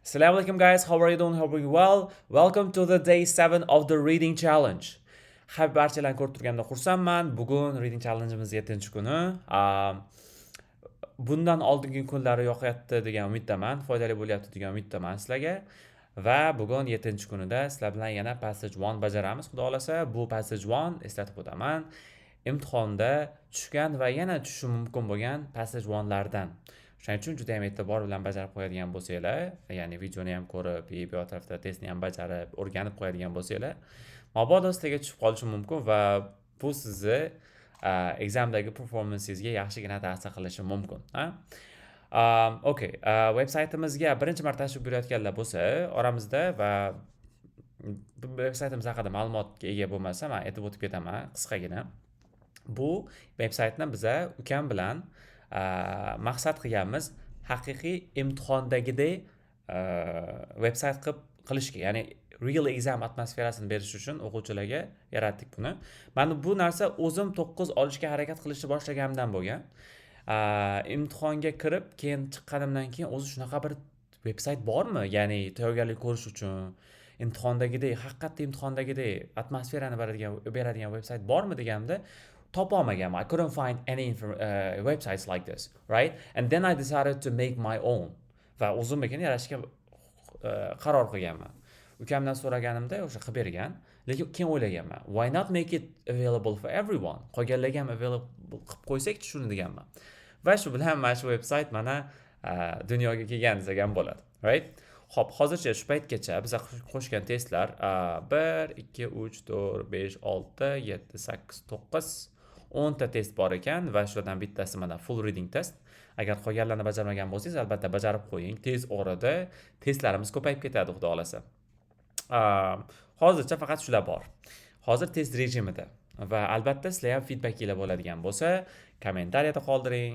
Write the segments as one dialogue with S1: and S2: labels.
S1: Assalamu alaikum guys, how are you doing? Hope you well. Welcome to the day 7 of the reading challenge. Habib barchalarni ko'rib turganda xursandman. Bugun reading challenge'imiz 7-chi kuni. Bundan oldingi kunlari yoqayapti degan umiddaman, foydali bo'lyapti degan umiddaman sizlarga. Va bugun 7-chi kunida sizlar bilan yana passage 1 bajaramiz. Xudo xolasa, bu passage 1 eslatib o'taman. Imtihonda tushgan va yana tushishi mumkin bo'lgan passage 1lardan. Shuning uchun juda ham e'tibor bilan bajarib qo'yadigan bo'lsanglar, ya'ni videoni ham ko'rib, bu tarafda testni ham bajarib, o'rganib qo'yadigan bo'lsanglar, mabodo sizlarga tushib qolishi mumkin va bu sizni examdagi performansingizga yaxshigina ta'sir qilishi mumkin. Okay, veb-saytimizga birinchi marta tashrif buyurayotganlar bo'lsa, oramizda va veb-saytimiz haqida ma'lumotga ega bo'lmasa, men aytib o'tib ketaman qisqagina. Bu veb-saytni biza ukam bilan maqsad qilganimiz haqiqiy imtihondagidek veb-sayt qilishga, ya'ni real exam atmosferasini berish uchun o'quvchilarga yaratdik buni. Mana bu narsa o'zim 9 olishga harakat qilishni boshlaganimdan bo'lgan. Imtihonga kirib, keyin chiqqanimdan keyin o'zi shunaqa bir veb-sayt bormi? Ya'ni tayyorgarlik ko'rish uchun imtihondagidek, haqiqatda imtihondagidek atmosferani beradigan veb-sayt bormi deganimda topolmaganman. I couldn't find any websites like this, right? And then I decided to make my own. Va o'zimnikini yaratishga qaror qilganman. Ukamdan so'raganimda o'sha qilib bergan, lekin keyin o'ylaganman, why not make it available for everyone? Qolganlarga ham available qilib qo'ysak shuni deganman. Va shu bilan mana shu veb-sayt mana dunyoga kelgan degan bo'ladi, right? Xo'p, hozircha shu paytgacha biz qo'shgan testlar 1 2 3 4 5 6 7 8 9 10 ta test bor ekan va shulardan bittasi mana full reading test. Agar qolganlarni bajarmagan bo'lsangiz, albatta bajarib qo'ying. Tez orada testlarimiz ko'payib ketadi, xudo xolasa. Hozircha faqat shular bor. Hozir test rejimida va albatta sizlar ham feedbackinglar bo'ladigan bo'lsa, kommentariyada qoldiring,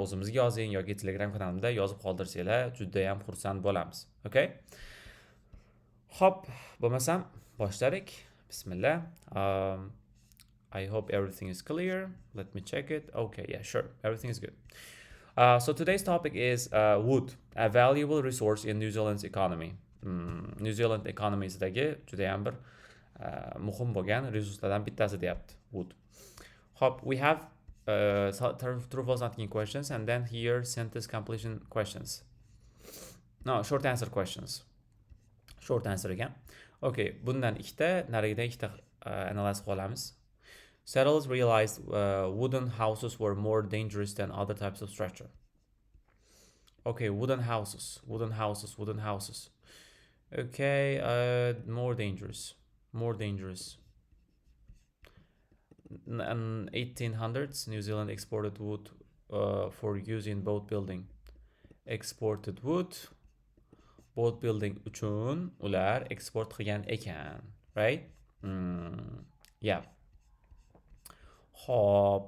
S1: o'zimizga yozing yoki Telegram kanalimda yozib qoldirsanglar, juda ham xursand bo'lamiz. Okay? Hop, bo'lmasam boshladik. Bismillah. I hope everything is clear. Let me check it. Okay, yeah, sure. Everything is good. So today's topic is wood, a valuable resource in New Zealand's economy. New Zealand economy'sidagi juda ham bir muhim bo'lgan resurslardan bittasi deyapti wood. Hop, we have true false asking questions and then here sentence completion questions. No, short answer questions. Short answer again. Okay, bundan ikkita, narigidan ikkita analyze qilamiz. Settlers realized wooden houses were more dangerous than other types of structure. Okay, wooden houses. Okay, more dangerous. In 1800s, New Zealand exported wood for use in boat building. Exported wood, boat building uchun ular export qilgan ekan, right? Yeah. Hop.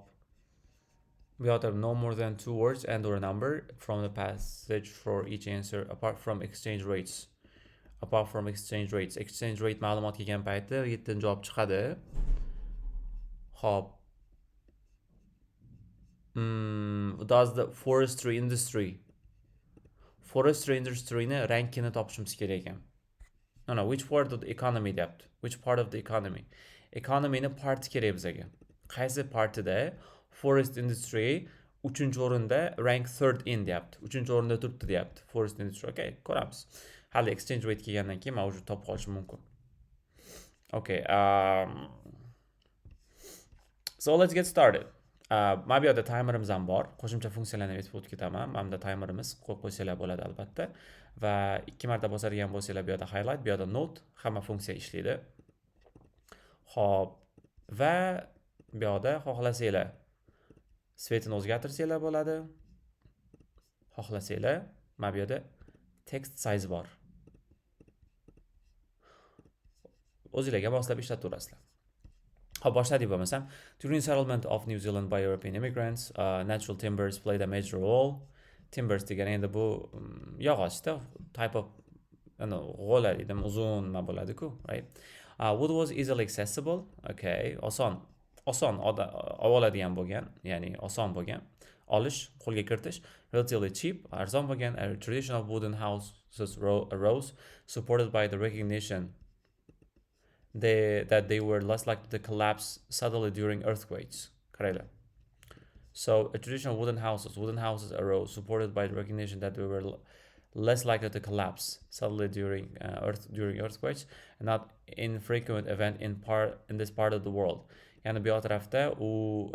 S1: We have no more than 2 words and or a number from the passage for each answer apart from exchange rates. Exchange rate ma'lumot kelgan paytda 7 javob chiqadi. Hop. Does the forestry industry ni rankini topishimiz kerak ekan. No, which part of the economy deyapti. Which part of the economy? Economyni part kerak bizga. Qaysi partida forest industry 3-o'rinda rank 3rd in deyapti. 3-o'rinda turibdi deyapti forest industry. Okay, ko'ramiz. Hali exchange rate kelgandan keyin men o'sha topib qolishim mumkin. Okay, so let's get started. Mana bu yerda timerimiz ham bor. Qo'shimcha funksiyalarni aytib o'tib ketaman. Mana bunda timerimiz qo'yib qo'ysanglar bo'ladi albatta. Va 2 marta bosadigan bo'lsanglar bu yerda highlight, bu yerda note, hamma funksiya ishlaydi. Xo'p, va bu yerda xohlasanglar svetini o'zgartirsanglar bo'ladi. Xohlasanglar mana bu yerda text size bor. O'zingizlarga moslab ishlataverasizlar. Hop, boshladik bo'lmasam. During settlement of New Zealand by European immigrants, natural timbers played a major role. Timbers degani endi bu yog'ochda type of g'o'la deydimi, uzun nima bo'ladi-ku, right? Wood was easily accessible. Okay, oson oson oladigan bo'lgan, ya'ni oson bo'lgan, olish, qo'lga kiritish, relatively cheap, arzon bo'lgan, traditional wooden houses arose, supported by the recognition that they were less likely to collapse suddenly during earthquakes. Qaranglar. So traditional wooden houses arose, supported by the recognition that they were less likely to collapse suddenly during earthquakes, and not infrequent event in this part of the world. Yani bu tarafda u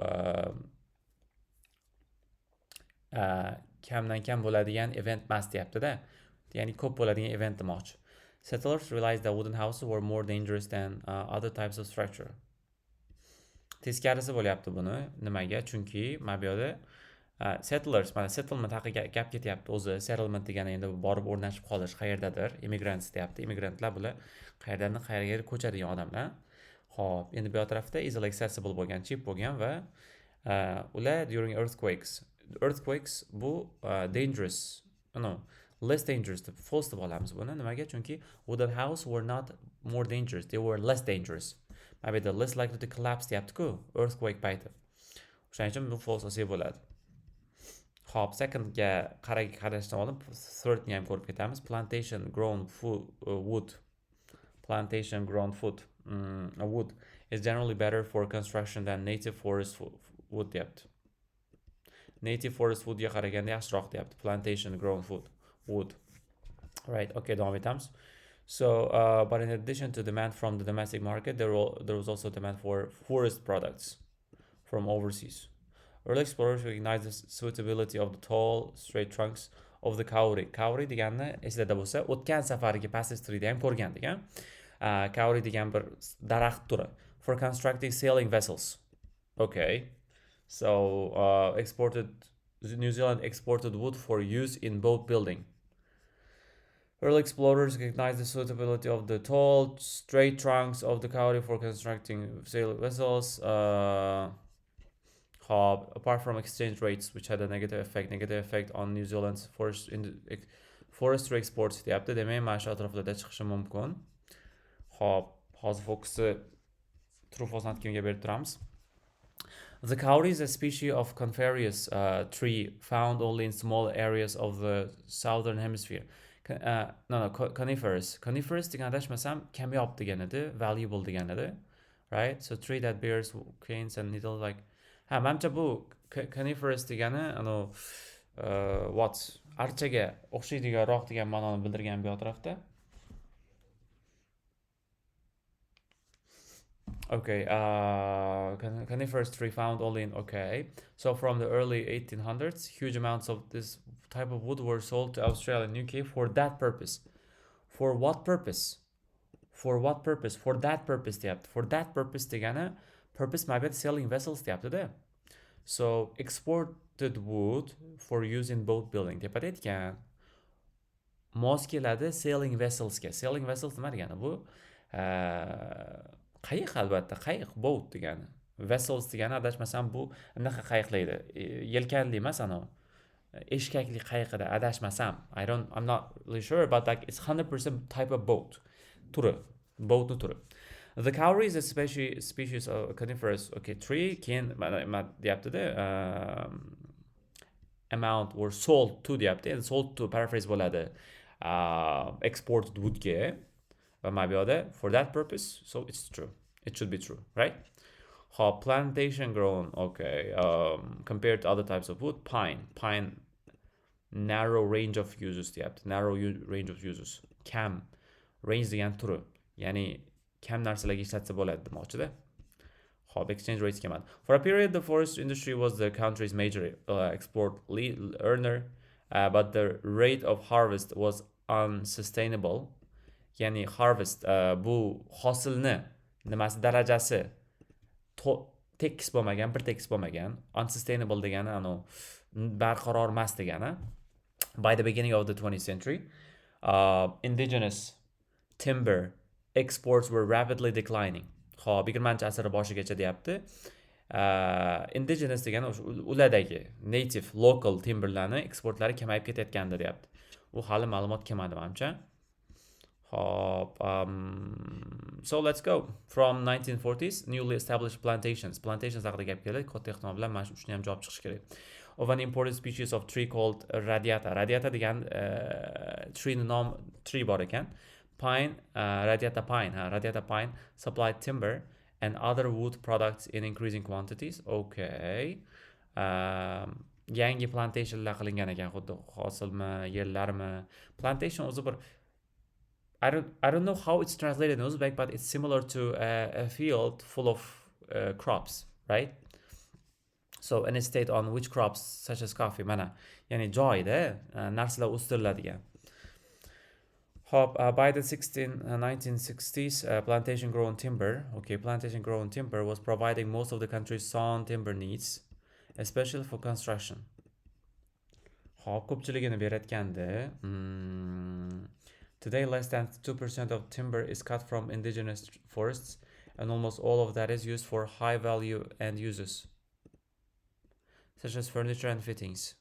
S1: kamdan kam bo'ladigan event emas deyapti-da. Ya'ni ko'p bo'ladigan event demoqchi. Settlers realized that wooden houses were more dangerous than other types of structure. Teskarisi bo'lyapti buni. Nimaga? Chunki mana bu yerda settlers, mana settlement haqida gap ketyapti o'zi. Settlement degani endi borib o'rnashib qolish, qayerdadir, immigrants deyapti. Immigrantlar bular qayerdan qayerga ko'chadigan odamlar. Xo'p, endi bu tarafda easily accessible bo'lgan, cheap bo'lgan va ular during earthquakes bu dangerous, less dangerous deb false deb olamiz buni. Nimaga? Chunki wooden house were not more dangerous, they were less dangerous. Maybe the less likely to collapse deyapti-ku, earthquake payti. O'shaning uchun bu false olsa bo'ladi. Hop, secondga qarashdan oldin thirdni ham ko'rib ketamiz. Plantation grown wood. Plantation grown wood is generally better for construction than native forest wood deyapti. Native forest woodga qaraganda yaxshiroq deyapti. Plantation grown wood. Right, okay, davom etamiz. So, but in addition to demand from the domestic market, there was also demand for forest products from overseas. Early explorers recognized the suitability of the tall, straight trunks of the kauri. Kauri deganni eslarda bo'lsa, o'tgan safargi past historyda ham ko'rgandik, kauri degan bir daraxt turi. For constructing sailing vessels. Okay. So, New Zealand exported wood for use in boat building. Early explorers recognized the suitability of the tall, straight trunks of the kauri for constructing sailing vessels. Apart from exchange rates, which had a negative effect on New Zealand's forestry exports deyapti. Demak, mana shu atroflarda chiqishi mumkin. Hop, hozir fokusni true false kimga berib turamiz. The kauri is a species of coniferous tree found only in small areas of the southern hemisphere. Coniferous. Coniferous degan adashmasam kamyob degan edi, valuable degan edi. Right? So tree that bears canes and needles like manimcha bu coniferous degani archaga o'xshaydiganroq degan ma'noni bildirgan bu tarafda. Okay, coniferous tree found only in, so from the early 1800s, huge amounts of this type of wood were sold to Australia and UK for that purpose. For what purpose? For that purpose deyapti. For that purpose degani, purpose maybe selling vessels deyapti-da. So exported wood for use in boat building deb aytgan. Mos keladi sailing vesselsga. Sailing vessels nima degani bu? Qayiq albatta, qayiq, boat degani. Vessels degani adashmasam bu anaqa qayiqlaydi. Yelkanli emas eshkakli qayiqida adashmasam. I'm not really sure, but like it's 100% type of boat. Boat turi. The kauri is a species of coniferous tree. Deyapti-da, amount were sold to deyapti. And sold to paraphrase bo'ladi. Exported woodga. For that purpose, so it's true. It should be true, right? Plantation grown, compared to other types of wood, pine, narrow range of uses deyapti. Narrow range of uses. Kam range degan turi. Ya'ni kam narsalarga ishlatsa bo'ladi demoqchi-da. Exchange rates kelmadi. For a period, the forest industry was the country's major export earner, but the rate of harvest was unsustainable. Ya'ni harvest bu hosilni nimasi darajasi tekis bo'lmagan, bir tekis bo'lmagan. Unsustainable degani barqaror emas degani. By the beginning of the 20th century, indigenous timber exports were rapidly declining. 20-asr boshigacha deyapti. Indigenous degani ulardagi native local timberlarni eksportlari kamayib ketayotgandi deyapti. U hali ma'lumot kelmadi menimcha. Hop, so let's go. From 1940s, newly established plantations. Plantations haqida gap keladi. Katta ehtimol bilan mana shuni ham javob chiqishi kerak. Of an imported species of tree called radiata. Radiata degan tree bor ekan. Pine, radiata pine, radiata pine supplied timber and other wood products in increasing quantities. Okay. Yangi plantationlar qilingan ekan, xuddi hosilmi, yerlarmi. Plantation o'zi bir I don't know how it's translated in Uzbek, but it's similar to a field full of crops, right? So an estate on which crops such as coffee, mana, ya'ni joyda narsalar o'stiriladigan. Hop, by the 1960s, plantation grown timber, plantation grown timber was providing most of the country's sawn timber needs, especially for construction. Hop, ko'pchiligini berayotganda, today, less than 2% of timber is cut from indigenous forests, and almost all of that is used for high-value end uses, such as furniture and fittings.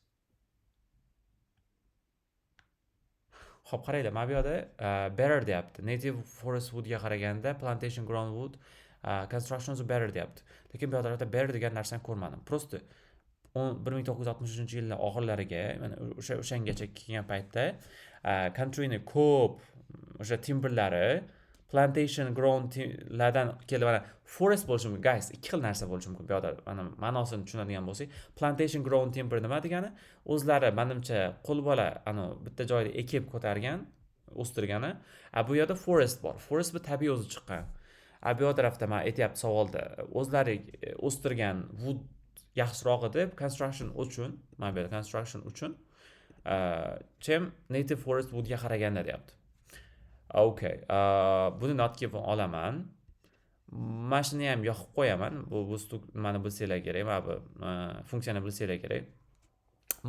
S1: Hop, qaranglar, mana bu yerda better deyapti. Native forest woodga qaraganda plantation grown wood construction o'zi better deyapti. Lekin bu yerda better degan narsani ko'rmadim. Prosta 1963-yillar oxirlariga, mana o'shangacha kelgan paytda countryni ko'p o'sha timberlari plantation grown lardan kelib, mana forest bo'lishi mumkin. Guys, ikki xil narsa bo'lishi mumkin. Bu yerda mana ma'nosini tushunadigan bo'lsak, plantation grown timber nima degani? O'zlari menimcha qo'lbola bitta joyda ekib ko'targan, o'stirgani. Bu yerda forest bor. Forest bu tabiiy o'zi chiqqan. Bu yer tarafda men aytyapti savolda, o'zlari o'stirgan wood yaxshiroq deb construction uchun, mana bu yerda construction uchun chem native forest woodga qaraganda deyapti. Okay, buni notga olaman. Mana shuni ham yoqib qo'yaman. Bu nimani bilsanglar kerak, mana bu funksiyani bilsanglar kerak.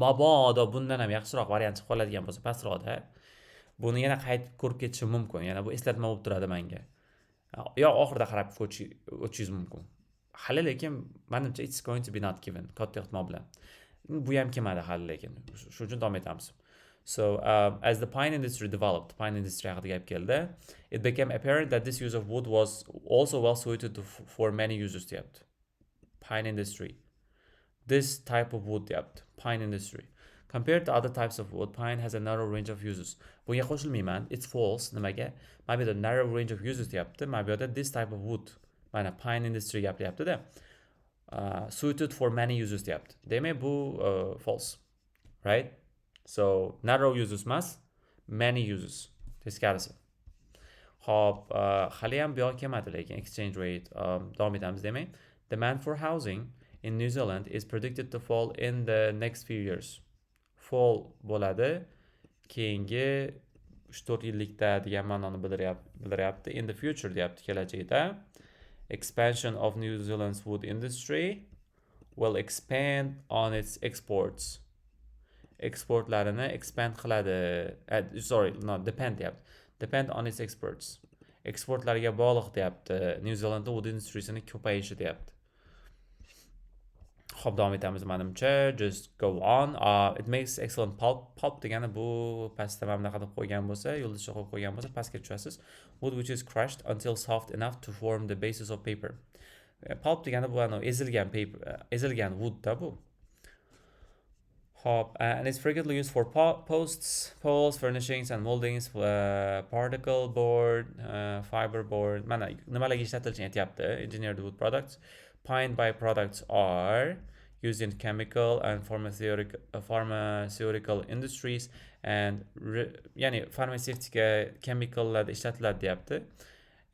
S1: Mabodo bundan ham yaxshiroq variant chiqib qoladigan bo'lsa pastroqda, buni yana qaytib ko'rib ketishim mumkin. Yana bu eslatma bo'lib turadi menga. Yo oxirida qarab o'tishingiz mumkin. Hali lekin menimcha it's going to be not given. Katta ehtimol bilan. Bu ham kelmadi hali lekin. Shu uchun davom etamiz. So, as the pine industry developed, pine industry haqida gap keldi, it became apparent that this use of wood was also well suited for many uses deyapti. Pine industry. This type of wood deyapti. Pine industry. Compared to other types of wood, pine has a narrow range of uses. Bunga qo'shilmayman. It's false. Nimaga? Maybe the narrow range of uses deyapti. Maybe this type of wood. Mana pine industry gapiryapti-da. Suited for many uses deyapti. Demak, bu false. Right? So, narrow uses emas, many uses. Teskarisi. Hop, hali ham bu yoqqa kelmadi lekin exchange rate. Davom etamiz demak. Demand for housing in New Zealand is predicted to fall in the next few years. Fall bo'ladi. Keyingi 3-4 yillikda degan ma'noni bildiryapti. In the future deyapti, kelajakda. Expansion of New Zealand's wood industry will expand on its exports. Exportlarini expand qiladi. Depend deyapti. Depend on its exports. Exportlariga bog'liq deyapti. New Zealandda wood industriyasini ko'payishi deyapti. Xo'p, davom etamiz menimcha. Just go on. It makes excellent pulp. Pulp degani bu pastda mana bunaqa deb qo'ygan bo'lsa, yulduzcha qo'yib qo'ygan bo'lsa, pastga tushasiz. Wood which is crushed until soft enough to form the basis of paper. Pulp degani bu ezilgan paper, ezilgan wood da bu. Hop, and it's frequently used for posts, poles, furnishings and moldings, particle board, fiber board. Mana nimalarga ishlatilishini aytyapti. Engineered wood products. Pine byproducts are used in chemical and pharmaceutical industries and ya'ni farmatsevtika chemicallarda ishlatiladi deyapti.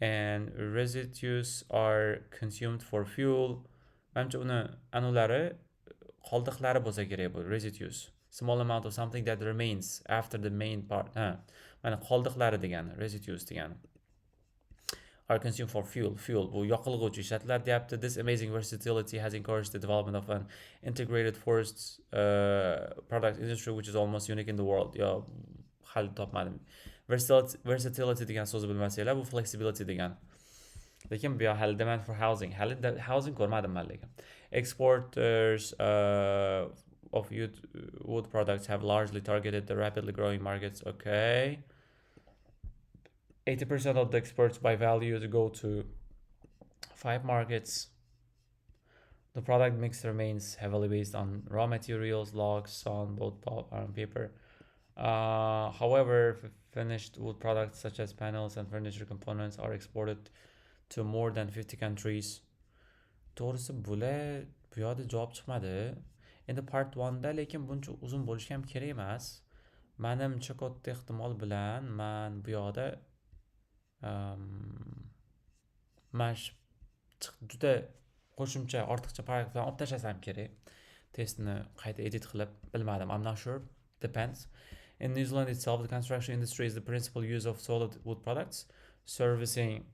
S1: And residues are consumed for fuel. Menimcha uni anulari qoldiqlari bo'lsa kerak bu residues. Small amount of something that remains after the main part. Mana qoldiqlari degani, residues degani. Are consumed for fuel. Fuel bu yoqilg'uvchi ishlatiladi deyapti. This amazing versatility has encouraged the development of an integrated forest product industry which is almost unique in the world. Yo, hali topmadim. Versatility degan so'zni bilmasanglar, bu flexibility degani. Lekin bu hali demand for housing. Hali housing ko'rmadim men lekin. Exporters of wood products have largely targeted the rapidly growing markets. Okay. 80% of the exports by value go to 5 markets. The product mix remains heavily based on raw materials, logs, sawn, both pulp and paper. However, finished wood products such as panels and furniture components are exported to more than 50 countries. To'g'risi bular bu yoqda javob chiqmadi. Endi part 1da lekin buncha uzun bo'lishi ham kerak emas. Menimcha katta ehtimol bilan men bu yoqda man juda qo'shimcha ortiqcha paragraflarni olib tashlasam kerak. Testni qayta edit qilib bilmadim. I'm not sure. Depends. In New Zealand itself, the construction industry is the principal use of solid wood products, servicing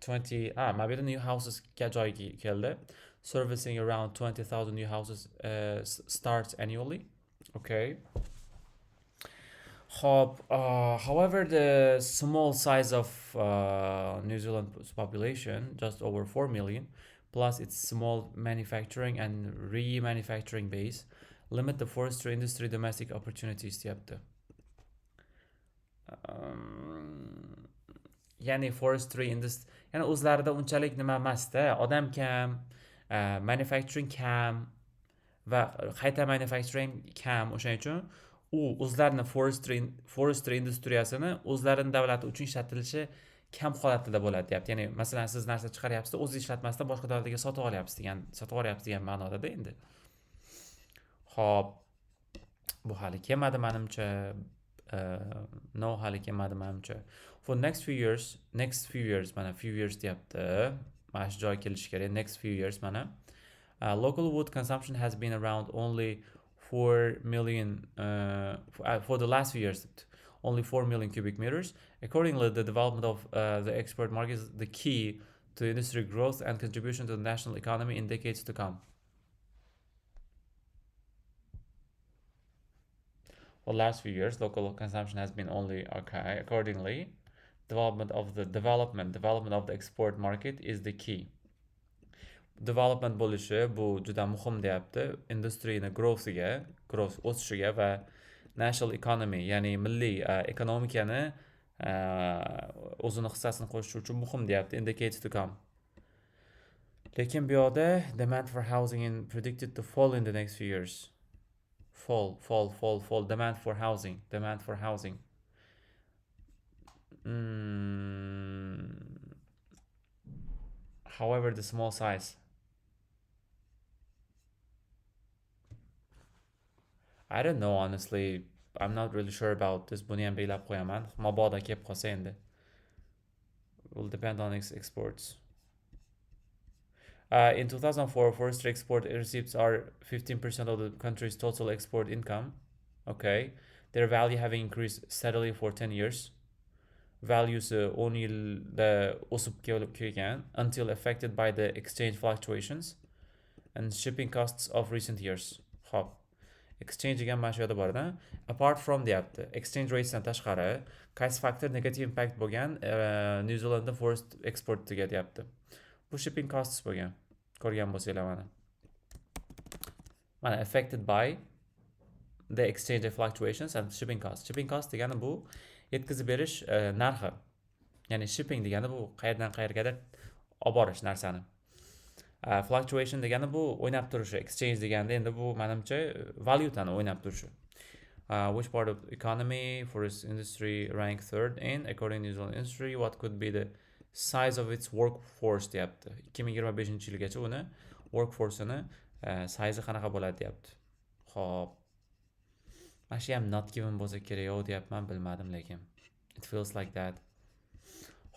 S1: 20 maybe the new houses joyiga keldi. Servicing around 20,000 new houses starts annually. Okay. However, the small size of New Zealand's population, just over 4 million, plus its small manufacturing and remanufacturing base, limit the forestry industry domestic opportunities deyapti. Ya'ni forestry industry, ya'ni o'zlarida unchalik nima emasda, odam kam, manufacturing kam va qayta manufacturing kam, o'shaning uchun u o'zlarini forestry industriyasini o'zlarining davlati uchun ishlatilishi kam holatda bo'ladi deyapti. Ya'ni masalan siz narsa chiqaryapsiz, o'zingiz ishlatmasdan boshqa davlatga sotib olyapsiz degan ma'noda endi. Xo'p, bu hali kelmadi menimcha. No, hali kelmadi menimcha. For next few years, mana few years deyapti. Mana shu joy kelishi kerak. Next few years mana. Local wood consumption has been around only 4 million for the last few years, only 4 million cubic meters. Accordingly, the development of the export market is the key to industry growth and contribution to the national economy in decades to come. For the last few years, local consumption has been only okay. Accordingly, development of the export market is the key. Development bo'lishi bu juda muhim deyapti. Industryni growth o'sishiga va national economy, ya'ni milliy ekonomikani o'zini hissasini qo'shish uchun muhim deyapti. In decades to come. Lekin bu yoqda demand for housing is predicted to fall in the next few years. Fall. Demand for housing. However, the small size. I don't know, honestly. I'm not really sure about this. Buni ham belab qo'yaman. Mabodo kelib qolsa endi. Will depend on exports. In 2004, forestry export receipts are 15% of the country's total export income. Okay. Their value having increased steadily for 10 years. Values 10 yilda o'sib kelgan until affected by the exchange fluctuations and shipping costs of recent years. Hop. Exchange degan mana shu yerda borda. Apart from deyapti, exchange ratesdan tashqari qaysi faktor negative impact bo'lgan New Zealandda forest exportiga deyapti. Bu shipping costs bo'lgan. Ko'rgan bo'lsanglar mana. Mana affected by the exchange fluctuations and shipping costs. Shipping cost degani bu yetkazib berish narxi. Ya'ni shipping degani bu qayerdan qayergadir olib borish narsani. Fluctuation degani bu o'ynab turishi. Exchange deganda endi bu menimcha valyutani o'ynab turishi. Which part of the economy forest industry ranked third in according to New Zealand industry? What could be the size of its workforce deyapti. 2025-yilgacha uni workforce'ini size qanaqa bo'ladi deyapti. Xo'p. Mana shu ham not given bo'lsa kerak deyapman, bilmadim lekin. It feels like that.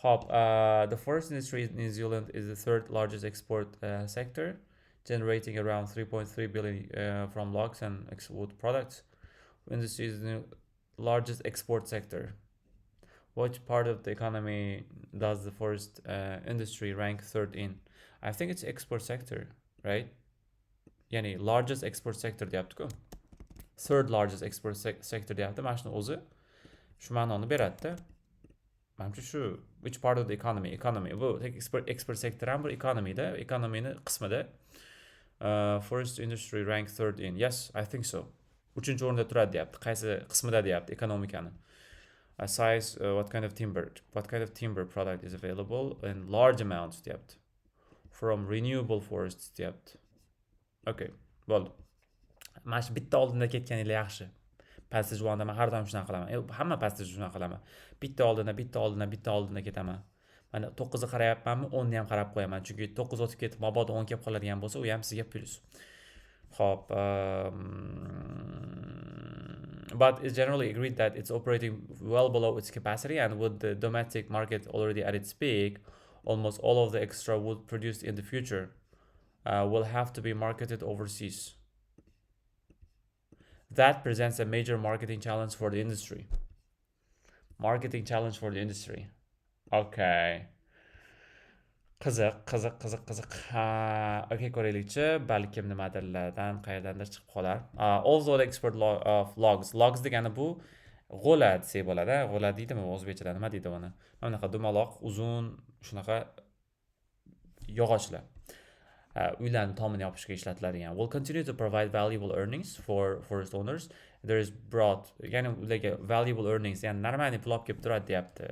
S1: The forest industry in New Zealand is the third largest export sector, generating around 3.3 billion from logs and wood products. Industry is the largest export sector. Which part of the economy does the forest industry rank third in? I think it's export sector, right? Yani largest export sector deyapti-ku. Third largest export sector deyapti. Mana shuni o'zi shu ma'noni beradi-da. Menimcha shu which part of the economy bu export sector ham bir economyda, economyni qismida forest industry rank third in. Yes, I think so. 3-o'rinda turadi deyapti. Qaysi qismida deyapti ekonomikani. A size, what kind of timber product is available in large amounts deyapti. From renewable forests deyapti. Okay, bo'ldi. Mana shu bitta oldinda ketganinglar yaxshi. Passage 1da men har doim shunaqa qilaman. Hamma passage shunaqa qilaman. Bitta oldinda ketaman. Mana 9 ni qarayapmanmi, 10 ni ham qarab qo'yaman. Chunki 9 o'tib ketib, mabodo 10 kelib qoladigan bo'lsa, u ham sizga plus. Hop, but it's generally agreed that it's operating well below its capacity, and with the domestic market already at its peak, almost all of the extra wood produced in the future will have to be marketed overseas. That presents a major marketing challenge for the industry. Okay. Qiziq. Okay, ko'raylikchi. Balkim nimadirlardan qayerdandir chiqib qolar. Also the export of logs. Logs degani bu g'o'la desak bo'ladi. G'o'la deydimi o'zbekchada? Nima deydi buni? Mana bunaqa dumaloq, uzun, shunaqa yog'ochlar. Uylarni tomini yopishga ishlatiladigan. Will continue to provide valuable earnings for forest owners. There is broad, ya'ni ularga valuable earnings, ya'ni normalniy pul olib kelib turadi deyapti.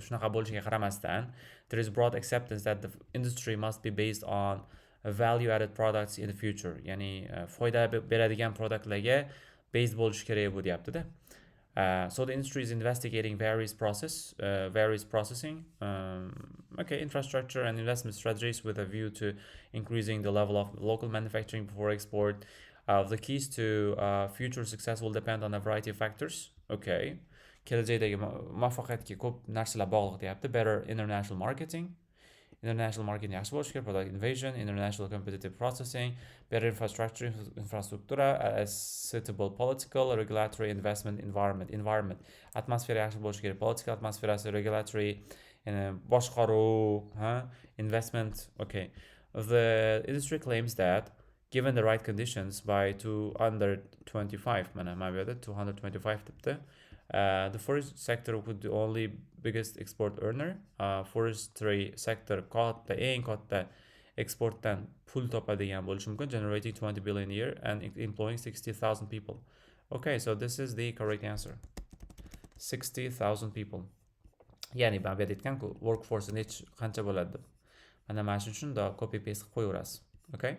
S1: Shunaqa bo'lishiga qaramasdan, there is broad acceptance that the industry must be based on value added products in the future. Ya'ni foyda beradigan produktlarga based bo'lishi kerak bu deyapti-da. So the industry is investigating various processing, infrastructure and investment strategies with a view to increasing the level of local manufacturing before export. The keys to future success will depend on a variety of factors. Okay. Kelajakdagi muvaffaqiyatga ko'p narsalar bog'liq deyapti. Better international marketing yaxshi bo'lishi kerak. Product innovation, international competitive processing, better infrastructura, a suitable political, regulatory investment environment. Atmosfera yaxshi bo'lishi kerak. Political atmosferasi, regulatory, boshqaruv, investment. Okay. The industry claims that given the right conditions by 225, mana bu yerda 225 debdi. The forest sector would be the only biggest export earner. Forestry sector eng katta exportdan pul topadigan bo'lishi mumkin, generating 20 billion a year and employing 60,000 people. Okay, so this is the correct answer. 60,000 people. Ya'ni bu yerda aytganku workforce qancha bo'ladi deb. Mana mana shunda copy paste qilib qo'yaverasiz. Okay?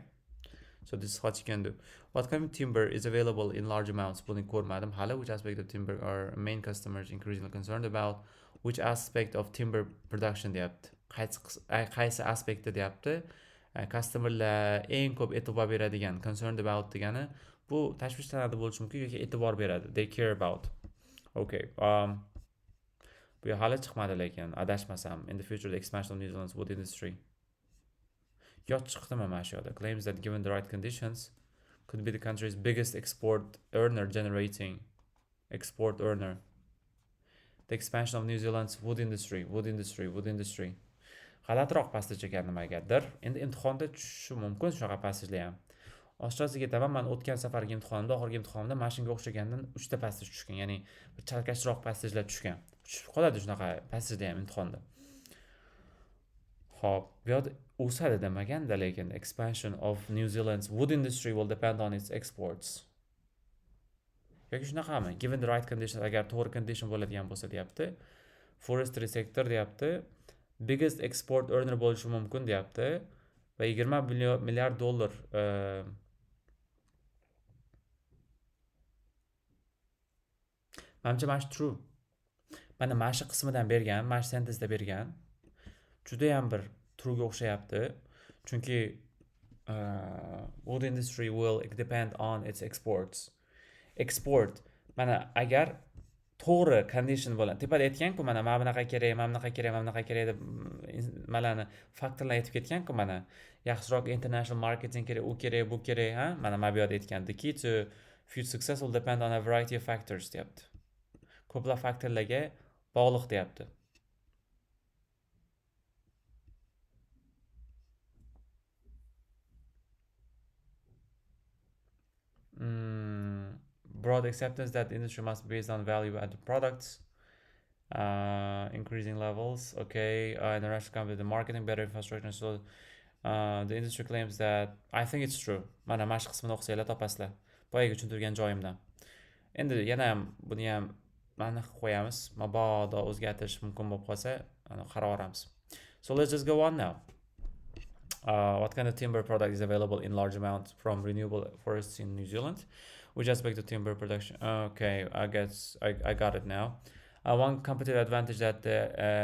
S1: So this is what you can do. What kind of timber is available in large amounts? Buni ko'rmadim hali. Which aspect of timber are main customers increasingly concerned about? Which aspect of timber production deyapti. Qaysi aspekti deyapti. Customerlar eng ko'p e'tibor beradigan, concerned about degani bu tashvishlanadi bo'lishi mumkin yoki e'tibor beradi. They care about. Okay. Bu hali chiqmadi lekin adashmasam. In the future, the expansion of New Zealand's wood industry. Yot chiqdimi mana shu yerda. Claims that given the right conditions could be the country's biggest export earner. The expansion of New Zealand's wood industry. G'alatroq passage ekan nimagadir. Endi imtihonda tushishi mumkin shunaqa passajlar ham. Oshchasiga aytaman, men o'tgan safargi imtihonimda, oxirgi imtihonimda mana shunga o'xshagandan 3 ta passage tushgan. Ya'ni chalkashroq passagelar tushgan. Tushib qoladi shunaqa passajlar ham imtihonda. Hop, bu yerda o'sadi demaganda, lekin expansion of New Zealand's wood industry will depend on its exports. Yoki shunaqami? Given the right conditions, agar to'g'ri condition bo'ladigan bo'lsa deyapti. Forestry sector deyapti. Biggest export earner bo'lishi mumkin deyapti. Va 20 milliard dollar menimcha mana shu true. Mana mana shu qismidan bergan, mana shu sentenceda bergan. Juda ham bir true'ga o'xshayapti. Chunki wood industry will depend on its exports. Export. Mana agar to'g'ri condition bo'ladi. Tepada aytgan-ku, mana bunaqa kerak deb malani faktorlar aytib ketgan-ku, mana yaxshiroq international marketing kerak, u kerak, bu kerak, ha? Mana bu yerda aytgan. The key to future success will depend on a variety of factors deyapti. Ko'plab faktorlarga bog'liq deyapti. Broad acceptance that the industry must be based on value-added products, increasing levels, okay, international company, marketing, better infrastructure. So the industry claims that, I think it's true. Mana mash qismini o'qisanglar topasizlar. Boyaga tushuntirgan joyimdan. Endi yana ham buni ham mana qilib qo'yamiz. Mabodo o'zgartirish mumkin bo'lib qolsa, qarab olamiz. So let's just go on now. What kind of timber product is available in large amounts from renewable forests in New Zealand? Which aspect of timber production? Okay, I guess I got it now. One competitive advantage that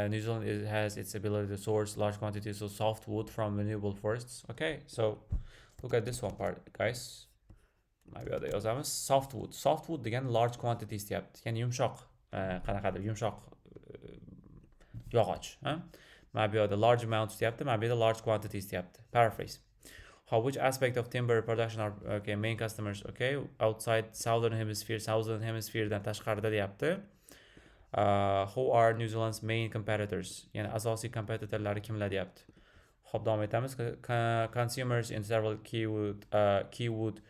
S1: New Zealand has its ability to source large quantities of softwood from renewable forests. Okay, so look at this one part, guys. Maybe yoqda yozamiz. Softwood degani large quantities deyapti. Ya'ni yumshoq, qanaqadir yumshoq yog'och, ha? Mana bu yerda large amounts deyapti, mana bu yerda large quantities deyapti. Paraphrase. Which aspect of timber production are okay main customers? Okay, outside southern hemisphere dan tashqarida deyapti. Who are New Zealand's main competitors? Ya'ni asosiy kompetitorlari kimlar deyapti. Xo'p, davom etamiz. Consumers in several key wood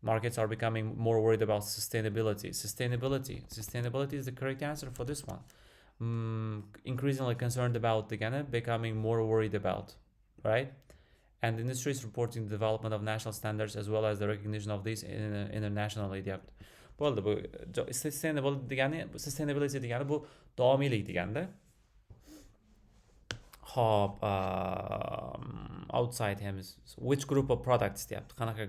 S1: markets are becoming more worried about sustainability. Sustainability is the correct answer for this one. Increasingly concerned about becoming more worried about, right? And the industry is reporting the development of national standards as well as the recognition of these internationally deyapti. Bo'ldi, bu sustainability degani bu davomiylik deganda. Hop, outside hemisphere. Which group of products deyapti. Qanaqa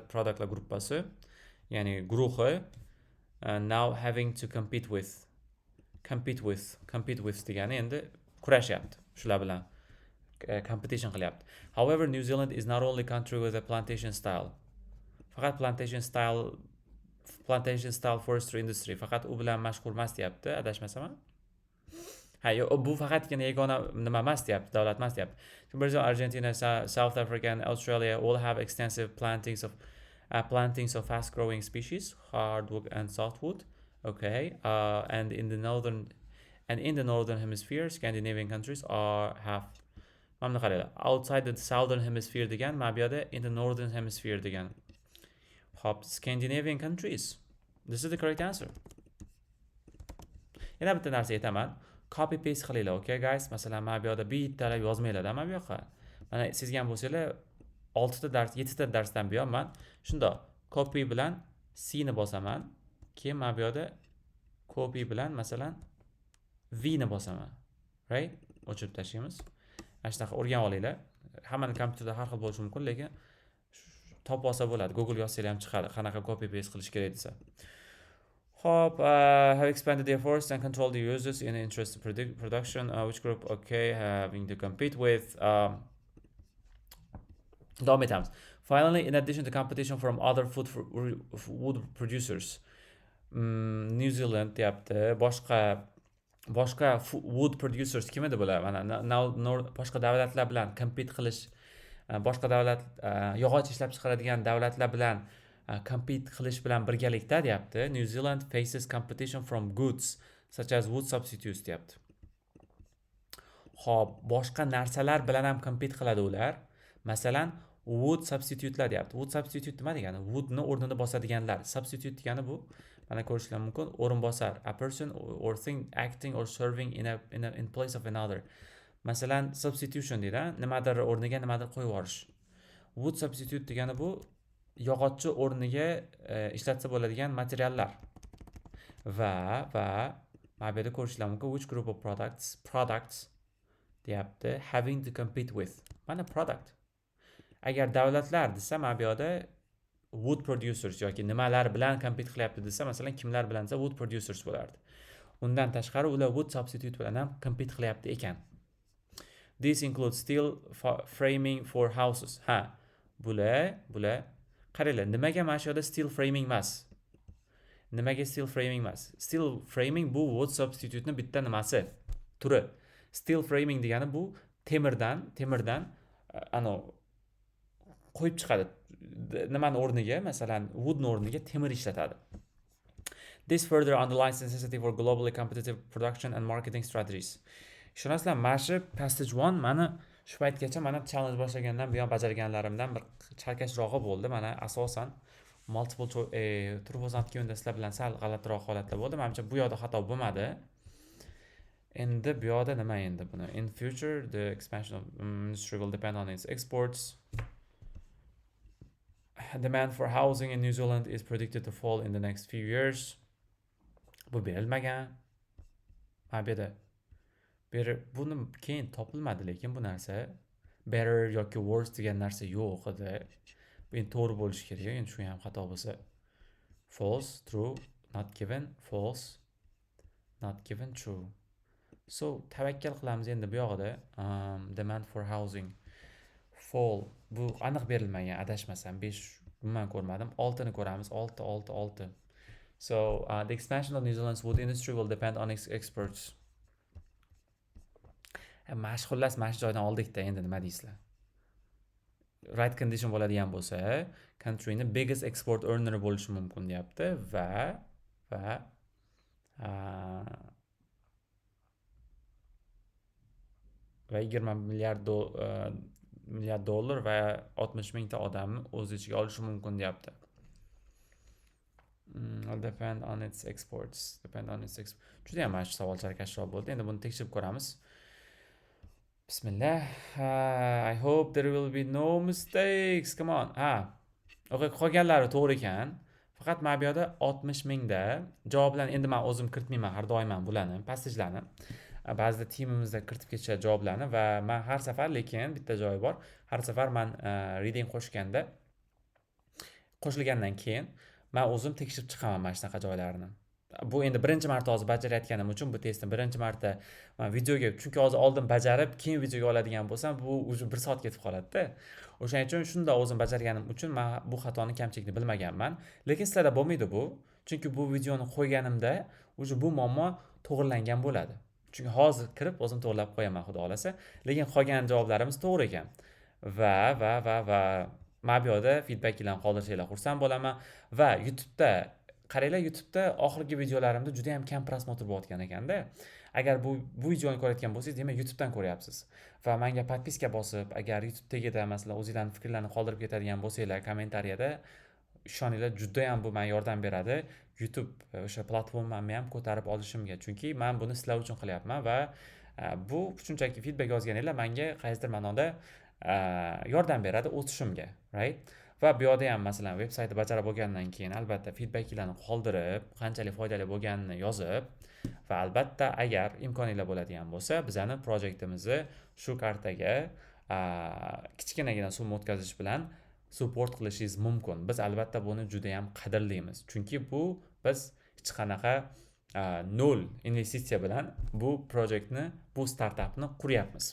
S1: productlar gruppasi, ya'ni guruhi, now having to compete with degani endi kurashyapti shular bilan. Competition qilyapti. However, New Zealand is not only country with a plantation style. Faqat plantation style forestry industry faqat u bilan mashg'ul emas deyapti, adashmasam. Bu faqatgina yagona nima emas deyapti, davlat emas deyapti. Brazil, Argentina, South Africa and Australia all have extensive plantings of fast-growing species, hardwood and softwood. Okay, and in the northern hemisphere, Scandinavian countries have outside the southern hemisphere degan, mana bu yerda in the northern hemisphere degan. Hop, Scandinavian countries. This is the correct answer. Yana bitta narsa aytaman. Copy paste qilinglar, okay guys? Masalan, mana bu yerda bittalab yozmanglar, mana bu yoqqa. Mana sezgan bo'lsanglar, 6 ta dars, 7 ta darsdan buyon men shundoq copy bilan C ni bosaman. Keyin mana bu yerda copy bilan masalan V ni bosaman. Right? O'chirib tashlaymiz. Mana shunaqa o'rganib olinglar. Hammaning kompyuterda har xil bo'lishi mumkin, lekin topib olsa bo'ladi. Google yozsanglar ham chiqadi. Qanaqa copy paste qilish kerak desa. Hop, have expanded their force and controlled the users in the interest of production. Which group? Okay, having to compete with. Finally, in addition to competition from other wood producers, New Zealand deyapti, boshqa wood producers kim edi bular? Mana boshqa davlatlar bilan compete qilish, boshqa davlat yog'och ishlab chiqaradigan davlatlar bilan compete qilish bilan birgalikda deyapti. New Zealand faces competition from goods such as wood substitutes deyapti. Xo'p, boshqa narsalar bilan ham compete qiladi ular. Masalan, wood substitutelar deyapti. Wood substitute nima degani? Woodni o'rnini bosadiganlar. Substitute degani bu, mana ko'rishlar mumkin, o'rinbosar. A person or thing acting or serving in place of another. Masalan, substitution deydi, nimadir o'rniga nimadir qo'yib yuborish. Wood substitute degani bu yog'ochchi o'rniga ishlatsa bo'ladigan materiallar. Va mana bu yerda ko'rishlar mumkin, which group of products deyapti, having to compete with. Mana product. Agar davlatlar desa, mana bu yerda wood producers yoki nimalar bilan compete qilyapti desa, masalan, kimlar bilan desa wood producers bo'lardi. Undan tashqari ular wood substitute bilan ham compete qilyapti ekan. This includes steel framing for houses. Bular qaranglar, nimaga mana shu yerda steel framing emas? Nimaga steel framing emas? Steel framing bu wood substitute ni bitta nimasi, turi. Steel framing degani bu temirdan qo'yib chiqadi. Nimani o'rniga, masalan, woodni o'rniga temir ishlatadi. This further underlines the necessity for globally competitive production and marketing strategies. Ishonasizlar, mana shu passage 1 mani shu paytgacha mana challenge boshlagandan buyon bajarganlarimdan bir chalkashrog'i bo'ldi. Mana asosan multiple true false antga sizlar bilan sal g'alatiroq holatlar bo'ldi. Menimcha bu yoqda xato bo'lmadi. Endi bu yoqda nima endi buni? In future the expansion of industry will depend on its exports. Demand for housing in New Zealand is predicted to fall in the next few years. Bu berilmagan. Ha bu yerda buni keyin topilmadi lekin bu narsa better yoki worse degan narsa yo'q edi. Bu endi to'g'ri bo'lishi kerak. Endi shu ham xato bo'lsa false, true, not given, false, not given, true. So tavakkal qilamiz endi bu yog'ida demand for housing fall bu aniq berilmagan adashmasam 5 umuman ko'rmadim. 6 ni ko'ramiz. 6. So the expansion of New Zealand's wood industry will depend on experts. Xullas mana shu joydan oldikda endi nima deysizlar? Right condition bo'ladigan bo'lsa, countryni biggest export earner bo'lishi mumkin deyapti va va 20 milliard dollar va 60 mingta odamni o'z ichiga olishi mumkin deyapti. Depend on its exports. Juda ham mana shu savol chalkashroq bo'ldi. Endi buni tekshirib ko'ramiz. Bismillah. I hope there will be no mistakes. Come on. Qolganlari to'g'ri ekan. Faqat mana bu yerda 60 mingda javoblarni endi men o'zim kiritmayman har doim bularni, passajlarni. Ba'zida teamimizda kiritib ketishadi javoblarni va men har safar lekin bitta joyi bor. Har safar men reading qo'shilgandan keyin men o'zim tekshirib chiqaman mana shunaqa joylarni. Bu endi birinchi marta hozir bajarayotganim uchun bu testni birinchi marta men videoga, chunki hozir oldin bajarib keyin videoga oladigan bo'lsam bu уже 1 soat ketib qoladi-da. O'shaning uchun shunda o'zim bajarganim uchun men bu xatoni kamchilikni bilmaganman. Lekin sizlarda bo'lmaydi bu. Chunki bu videoni qo'yganimda уже bu muammo to'g'rilangan bo'ladi. Chunki hozir kirib o'zim to'g'rilab qo'yaman xudo xolasa. Lekin qolgan javoblarimiz to'g'ri ekan. Va mana bu yerda feedbacklarni qoldirsanglar xursand bo'laman va YouTube'da qaranglar, YouTube'da oxirgi videolarimda juda ham kam prosmotr bo'layotgan ekanda. Agar bu videoni ko'rayotgan bo'lsangiz, demak YouTube'dan ko'ryapsiz. Va menga podpiska bosib, agar YouTube tagida masalan o'zingizlarning fikrlarni qoldirib ketadigan bo'lsanglar kommentariyada, ishoninglar juda ham bu menga yordam beradi. YouTube o'sha platformamni ham ko'tarib olishimga. Chunki men buni sizlar uchun qilyapman va bu shunchaki feedback yozganinglar menga qaysidir ma'noda yordam beradi o'sishimga, right? Va bu yerda ham masalan veb-saytni bajarib bo'lgandan keyin albatta feedbacklarni qoldirib, qanchalik foydali bo'lganini yozib va albatta agar imkoniyatlar bo'ladigan bo'lsa, bizning projektimizni shu kartaga kichkinagina summa o'tkazish bilan support qilishingiz mumkin. Biz albatta buni juda ham qadrlaymiz. Chunki bu biz hech qanaqa nol investitsiya bilan bu projektni, bu startapni quryapmiz.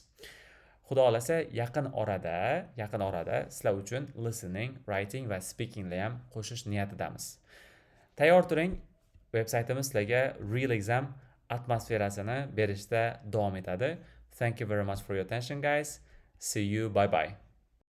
S1: Xudo xolasa yaqin orada sizlar uchun listening, writing va speakingni ham qo'shish niyatidamiz. Tayyor turing. Veb-saytimiz sizlarga real exam atmosferasini berishda davom etadi. Thank you very much for your attention guys. See you. Bye bye.